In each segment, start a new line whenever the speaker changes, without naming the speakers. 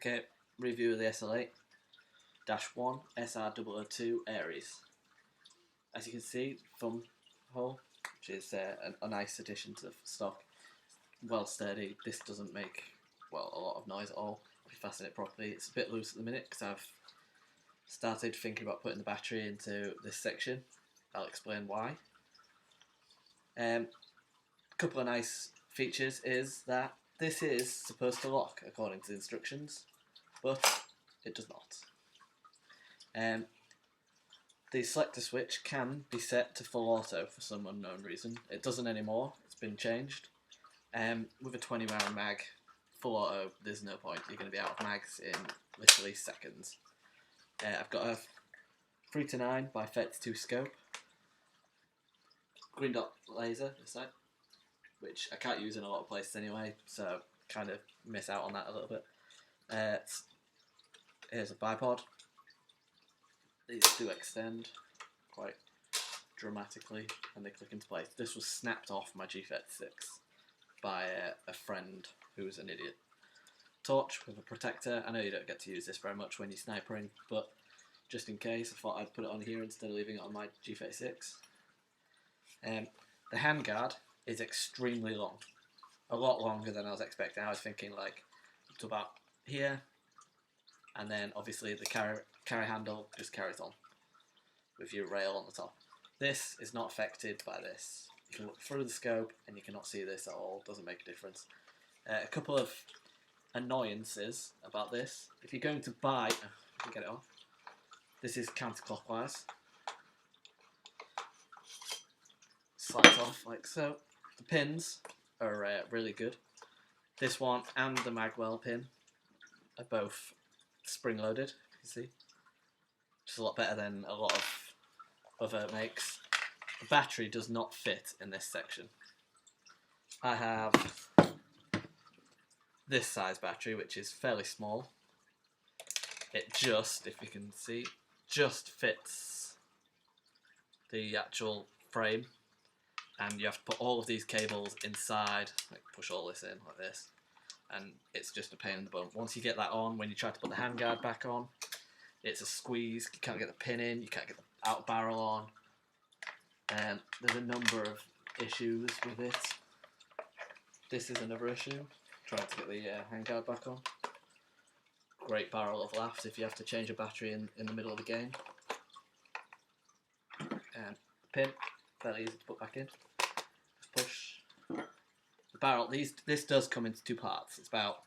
Okay, review of the SL8-1 SR002 Aries. As you can see, thumb hole, which is a nice addition to the stock. Well sturdy. This doesn't make a lot of noise at all. If you fasten it properly, it's a bit loose at the minute because I've started thinking about putting the battery into this section. I'll explain why. A couple of nice features is that this is supposed to lock according to the instructions, but it does not. The selector switch can be set to full auto for some unknown reason. It doesn't anymore, it's been changed. With a 20 round mag, full auto, there's no point. You're going to be out of mags in literally seconds. I've got a 3-9 by 32 scope, green dot laser this side, which I can't use in a lot of places anyway, so kind of miss out on that a little bit. Here's a bipod. These do extend quite dramatically and they click into place. This was snapped off my G36 by a friend who was an idiot. Torch with a protector. I know you don't get to use this very much when you're snipering, but just in case, I thought I'd put it on here instead of leaving it on my G36. The handguard is extremely long. A lot longer than I was expecting. I was thinking like up to about here, and then obviously the carry handle just carries on with your rail on the top. This is not affected by this. You can look through the scope and you cannot see this at all. Doesn't make a difference. A couple of annoyances about this. If you're going to buy, get it off. This is counterclockwise. Slides off like so. The pins are really good. This one and the magwell pin are both spring-loaded. You can see, which is a lot better than a lot of other makes. The battery does not fit in this section. I have this size battery, which is fairly small. It just, if you can see, just fits the actual frame, and you have to put all of these cables inside, like push all this in like this, and it's just a pain in the bum. Once you get that on, when you try to put the handguard back on, it's a squeeze. You can't get the pin in, you can't get the out barrel on. There's a number of issues with it. This is another issue, trying to get the handguard back on. Great barrel of laughs if you have to change a battery in the middle of the game. Pin, fairly easy to put back in. Just push. The barrel, this does come into two parts. It's about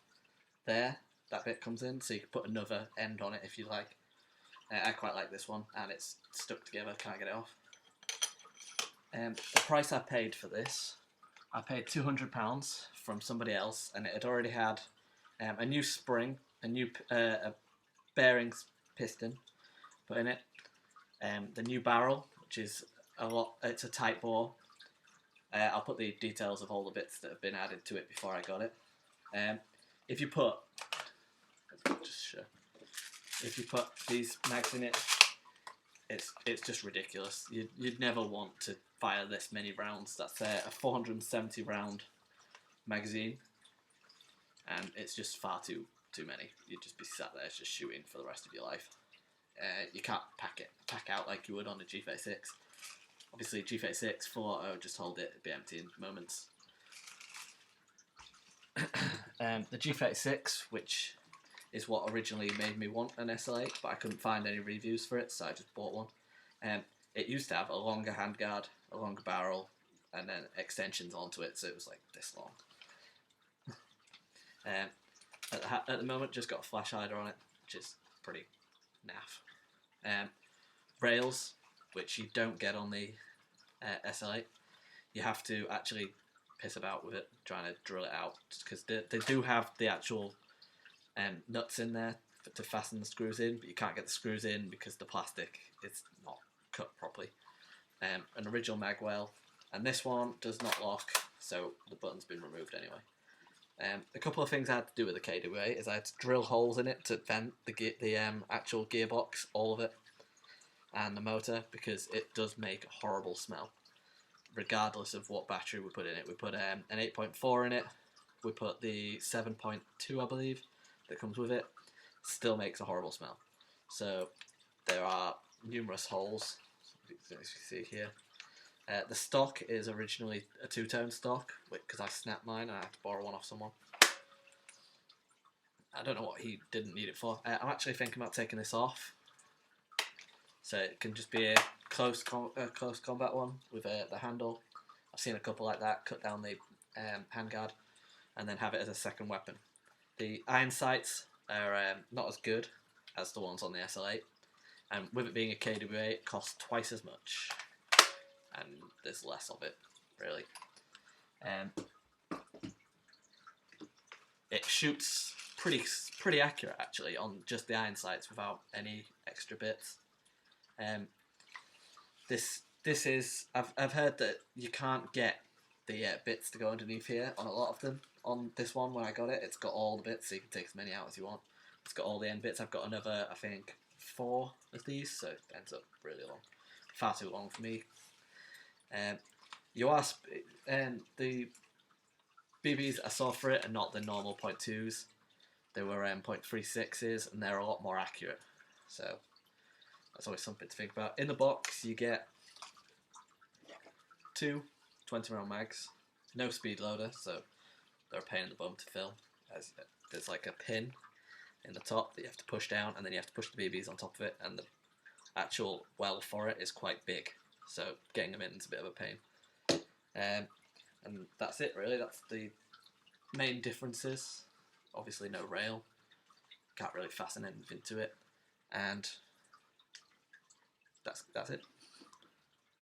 there, that bit comes in, so you can put another end on it if you like. I quite like this one, and it's stuck together, can't get it off. The price I paid for this, I paid £200 from somebody else, and it had already had a new spring, a new bearings piston put in it, the new barrel, which is it's a tight bore. I'll put the details of all the bits that have been added to it before I got it. If you put these mags in it, it's just ridiculous. You'd never want to fire this many rounds. That's a 470 round magazine, and it's just far too many. You'd just be sat there just shooting for the rest of your life. You can't pack out like you would on a G36. Obviously, G36 full auto, just hold it, it'd be empty in moments. The G36, which is what originally made me want an SL8, but I couldn't find any reviews for it, so I just bought one. It used to have a longer handguard, a longer barrel, and then extensions onto it, so it was like this long. At the moment, just got a flash hider on it, which is pretty naff. Rails, which you don't get on the SL8. You have to actually piss about with it, trying to drill it out, because they do have the actual nuts in there to fasten the screws in, but you can't get the screws in because the plastic is not cut properly. An original magwell, and this one does not lock, so the button's been removed anyway. A couple of things I had to do with the KWA is I had to drill holes in it to vent the actual gearbox, all of it, and the motor, because it does make a horrible smell, regardless of what battery we put in it. We put an 8.4 in it, we put the 7.2 I believe that comes with it, still makes a horrible smell. So there are numerous holes, as you see here. The stock is originally a two-tone stock because I snapped mine and I had to borrow one off someone. I don't know what he didn't need it for. I'm actually thinking about taking this off, so it can just be a close combat one with the handle. I've seen a couple like that, cut down the handguard, and then have it as a second weapon. The iron sights are not as good as the ones on the SL8, and with it being a KWA, it costs twice as much, and there's less of it, really. It shoots pretty accurate, actually, on just the iron sights without any extra bits. This is I've heard that you can't get the bits to go underneath here on a lot of them. On this one, when I got it, it's got all the bits, so you can take as many out as you want. It's got all the end bits. I've got another, I think, 4 of these, so it ends up really long. Far too long for me. The BBs I saw for it are not the normal .2s. They were .36s, and they're a lot more accurate. So that's always something to think about. In the box, you get 2 20-round mags, no speed loader, so they're a pain in the bum to fill. As there's like a pin in the top that you have to push down, and then you have to push the BBs on top of it, and the actual well for it is quite big, so getting them in is a bit of a pain. And that's it, really. That's the main differences. Obviously no rail, can't really fasten anything to it, and that's it.